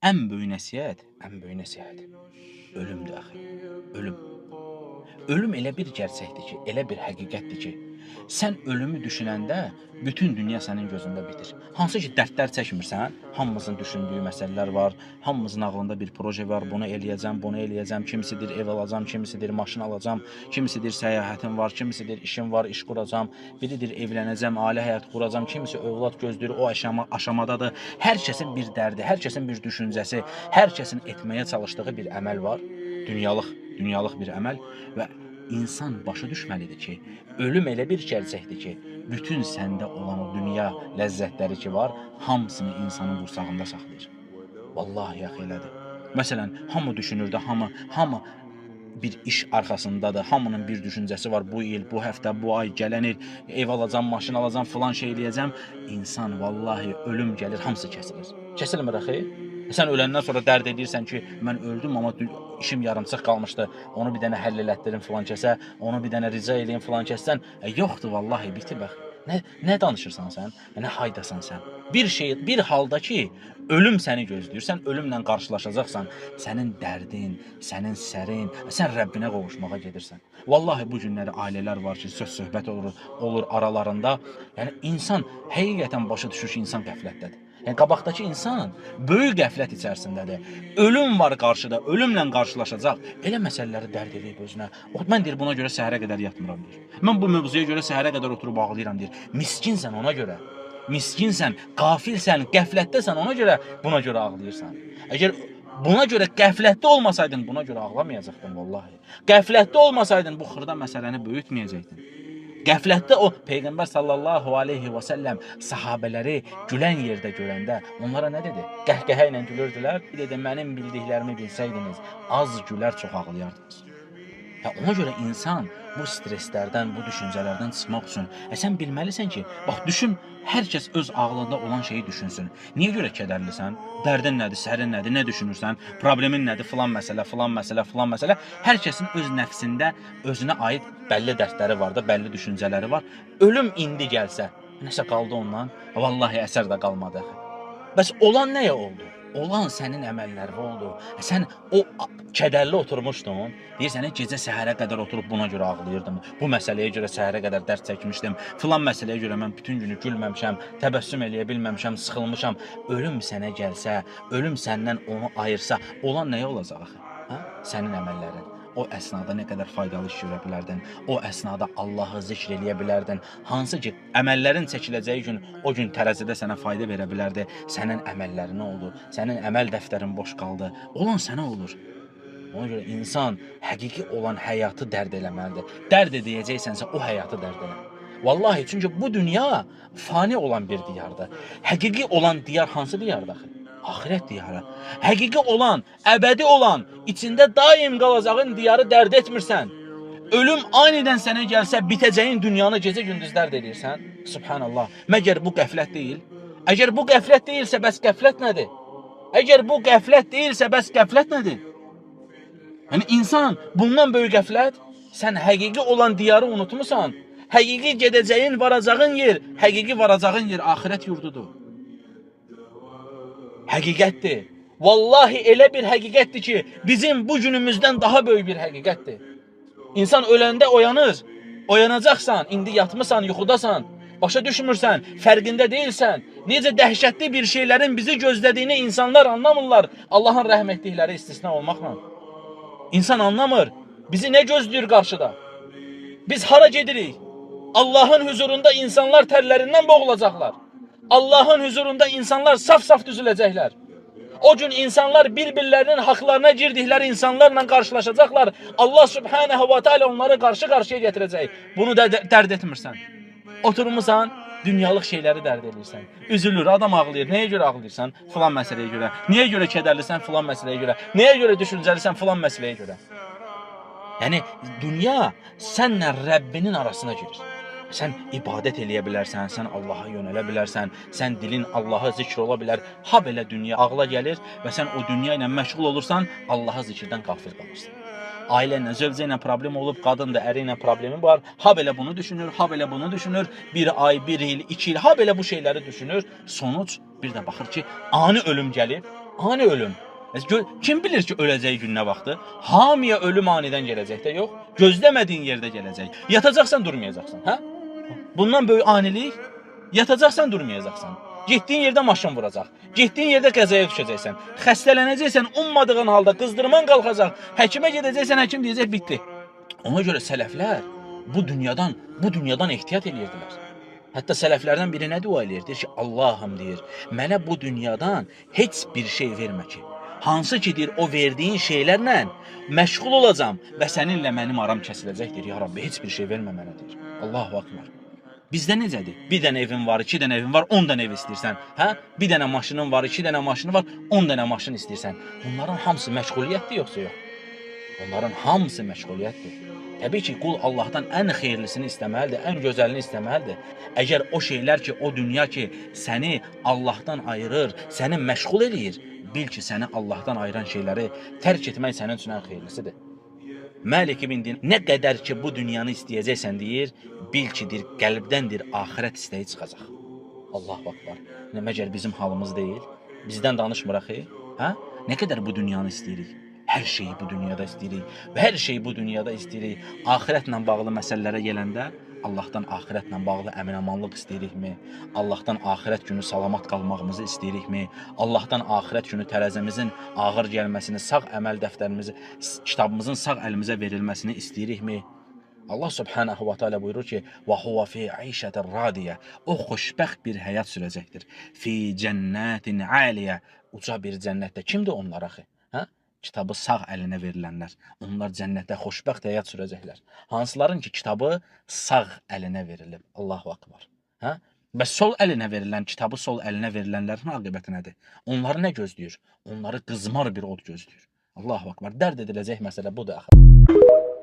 ən böyük nəsihət ölümdür axı. Ölüm. Ölüm elə bir gerçəkdir ki, elə bir həqiqətdir ki, sən ölümü düşünəndə bütün dünya sənin gözündə bitir. Hansı ki, dərdlər çəkmirsən, hamımızın düşündüyü məsələlər var, hamımızın ağlında bir proje var, bunu eləyəcəm, kimisidir ev alacam, kimisidir maşın alacam, kimisidir səyahətim var, kimisidir işim var, iş quracam, biridir evlənəcəm, ailə həyat quracam, kimisi övlad gözləyir, o aşamadadır. Hər kəsin bir dərdi, hər kəsin bir düşüncəsi, hər kəsin etməyə çalışdığı bir əməl var, dünyalıq bir əməl və insan başa düşməlidir ki, ölüm elə bir gerçəkdir ki, bütün səndə olan o dünya ləzzətləri ki var, hamısını insanın qursağında saxlayır. Vallahi yaxı elədir. Məsələn, hamı düşünür də, hamı bir iş arxasındadır, hamının bir düşüncəsi var, bu il, bu həftə, bu ay, gələn il, ev alacam, maşın alacam, filan şey eləyəcəm. İnsan, vallahi, ölüm gəlir, hamısı kəsilir. Kəsilmir axı. Sən öləndən sonra dərd edirsən ki, mən öldüm, amma işim yarımçıq qalmışdı, onu bir dənə həll elətdirin filan kəsə, onu bir dənə rica eləyin filan kəssən, yoxdur, vallahi, bitir bax. Nə danışırsan sən? Nə haydasan sən? Bir halda ki, ölüm səni gözləyir, sən ölümlə qarşılaşacaqsan, sənin dərdin, sənin sərin, sən Rəbbinə qovuşmağa gedirsən. Vallahi bu günləri ailələr var ki, söz-söhbət olur aralarında. Yəni, insan həqiqətən başa düşür ki, insan qəflətdədir. Yəni, qabaqdakı insan böyük qəflət içərisindədir. Ölüm var qarşıda, ölümlə qarşılaşacaq. Elə məsələləri dərd edib özünə. Mən deyir, buna görə səhərə qədər yatmıram, deyir. Mən bu mövzuya görə səhərə qədər oturub ağlayıram, deyir. Miskinsən ona görə. Miskinsən, qafilsən, qəflətdəsən ona görə buna görə ağlayırsan. Əgər buna görə qəflətdə olmasaydın, buna görə ağlamayacaqdın, vallahi. Qəflətdə olmasaydın, bu xırda məsələni böyütməyəcəkdin. Qəflətdə o Peyğəmbər sallallahu aleyhi və səlləm sahabələri gülən yerdə görəndə onlara nə dedi? Qəhqəhə ilə gülürdülər. Bir dedi, mənim bildiklərimi bilsəydiniz, az gülər, çox ağlayardınız. Ona görə insan bu streslərdən, bu düşüncələrdən çıxmaq üçün sən bilməlisən ki, bax, düşün, hər kəs öz ağlında olan şeyi düşünsün. Niyə görə kədərlisən? Dərdin nədir, sərin nədir, nə düşünürsən? Problemin nədir, filan məsələ. Hər kəsin öz nəfsində özünə aid bəlli dərdləri var da, bəlli düşüncələri var. Ölüm indi gəlsə, nəsə qaldı ondan? Vallahi əsər də qalmadı. Bəs olan nəyə oldu? Olan sənin əməllərinə oldu. Sən o kədərli oturmuşdun, deyirsən, gecə səhərə qədər oturub buna görə ağlayırdım, bu məsələyə görə səhərə qədər dərd çəkmişdim, filan məsələyə görə mən bütün günü gülməmişəm, təbəssüm eləyə bilməmişəm, sıxılmışam. Ölüm sənə gəlsə, ölüm səndən onu ayırsa, olan nəyə olacaq axı? Sənin əməllərin. O əsnada nə qədər faydalı iş görə bilərdin, o əsnada Allahı zikr eləyə bilərdin, hansı ki, əməllərin çəkiləcəyi gün, o gün tərəzidə sənə fayda verə bilərdi, sənin əməllərinə oldu, sənin əməl dəftərin boş qaldı, olan sənə olur. Ona görə insan həqiqi olan həyatı dərd eləməlidir. Dərd edəcəksənsə, o həyatı dərd elə. Vallahi, çünki bu dünya fani olan bir diyardır. Həqiqi olan diyar hansı diyardır? Ahirət diyarı. Həqiqi olan, əbədi olan, içində daim qalacağın diyarı dərd etmirsən. Ölüm anidən sənə gəlsə, bitəcəyin dünyanı gecə-gündüz dərd edirsən. Subhanallah. Məgər bu qəflət deyil? Əgər bu qəflət deyilsə, bəs qəflət nədir? Əgər bu qəflət deyilsə, bəs qəflət nədir? Yəni, insan bundan böyük qəflət, sən həqiqi olan diyarı unutmusan. Həqiqi gedəcəyin, varacağın yer axirət yurdudur. Həqiqətdir. Vallahi elə bir həqiqətdir ki, bizim bu günümüzdən daha böyük bir həqiqətdir. İnsan öləndə oyanır, oyanacaqsan, indi yatmısan, yuxudasan, başa düşmürsən, fərqində deyilsən, necə dəhşətli bir şeylərin bizi gözlədiyini insanlar anlamırlar, Allahın rəhm etdikləri istisna olmaqla. İnsan anlamır, bizi nə gözləyir qarşıda? Biz hara gedirik? Allahın huzurunda insanlar tərlərindən boğulacaqlar. Allahın huzurunda insanlar saf-saf düzüləcəklər. O gün insanlar bir-birlərinin haqlarına girdikləri insanlarla qarşılaşacaqlar. Allah subhanahu wa ta'ala onları qarşı-qarşıya getirəcək. Bunu dərd etmirsən. Oturmuşsan, dünyalıq şeyləri dərd edirsən. Üzülür, adam ağlayır. Nəyə görə ağlayırsan? Filan məsələyə görə. Niyə görə kədərlisən? Filan məsələyə görə. Nəyə görə düşüncəlisən? Filan məsələyə görə. Yəni, dünya sənlə Rəbbinin arasına girir. Sən ibadət eləyə bilərsən, sən Allaha yönələ bilərsən, sən dilin Allaha zikr ola bilər. Ha belə dünya ağla gəlir və sən o dünya ilə məşğul olursan, Allaha zikirdən qafil qalırsan. Ailə ilə, zövcə ilə problem olub, qadın da əri ilə problemi var. Ha belə bunu düşünür, ha belə bunu düşünür. Bir ay, bir il, 2 il, ha belə bu şeyləri düşünür. Sonuc bir də baxır ki, ani ölüm gəlib. Ani ölüm. Kim bilir ki öləcəyi gün nə vaxtı? Hamıya ölüm anidən gələcək də yox. Gözləmədiyin yerdə gələcək. Yatacaqsan, durmayacaqsan, hə? Bundan böyük anilik, yatacaqsan, durmayacaqsan. Getdiyin yerdə maşın vuracaq. Getdiyin yerdə qəzaya düşəcəksən. Xəstələnəcəksən, ummadığın halda qızdırman qalxacaq. Həkimə gedəcəksən, həkim deyəcək bitdi. Ona görə sələflər bu dünyadan ehtiyat edirdilər. Hətta sələflərdən biri nə dua edir? Deyir ki, Allahım deyir, mənə bu dünyadan heç bir şey vermə ki. Hansı ki deyir, o verdiyin şeylərlə məşğul olacam və səninlə mənim aram kəsiləcək deyir. Ya Rabbi, heç bir şey vermə mənə deyir. Allahu Akbar. Bizdə necədir? Bir dənə evin var, 2 dənə evin var, 10 dənə ev istəyirsən. Hə? Bir dənə maşının var, 2 dənə maşını var, 10 dənə maşın istəyirsən. Bunların hamısı məşğuliyyətdir yoxsa yox? Onların hamısı məşğuliyyətdir. Təbii ki, qul Allahdan ən xeyirlisini istəməlidir, ən gözəlini istəməlidir. Əgər o şeylər ki, o dünya ki, səni Allahdan ayırır, səni məşğul edir, bil ki, səni Allahdan ayıran şeyləri tərk etmək sənin üçün ən xeyirlisidir. Məlik ibn Dinar nə qədər ki, bu dünyanı istəyəcəksən deyir, bil ki, deyir, qəlbdəndir, axirət istəyi çıxacaq. Allahu Akbar. Nə məgər bizim halımız deyil? Bizdən danışmıraq, hə? Nə qədər bu dünyanı istəyirik? Hər şeyi bu dünyada istəyirik və hər şeyi bu dünyada istəyirik. Axirətlə bağlı məsələlərə gələndə Allahdan axirətlə bağlı əmin-amanlıq istəyirikmi? Allahdan axirət günü salamat qalmağımızı istəyirikmi? Allahdan axirət günü tərəzimizin ağır gəlməsini, sağ əməl dəftərimizi, kitabımızın sağ əlimizə verilməsini istəyirikmi? Allah Subhanahu wa Taala buyurur ki: "Və huve fi 'işatin radiye." O xoşbəxt bir həyat sürəcəkdir. Fi cennetin 'aliye. Uca bir cənnətdə. Kimdir onlar axı? Hə? Kitabı sağ əlinə verilənlər. Onlar cənnətdə xoşbəxt həyat sürəcəklər. Hansıların ki, kitabı sağ əlinə verilib. Allahu Akbar. Hə? Bəs sol əlinə verilən, kitabı sol əlinə verilənlərin aqibəti nədir? Onları nə gözləyir? Onları qızmar bir od gözləyir. Allahu Akbar. Dərd ediləcək məsələ budur axı.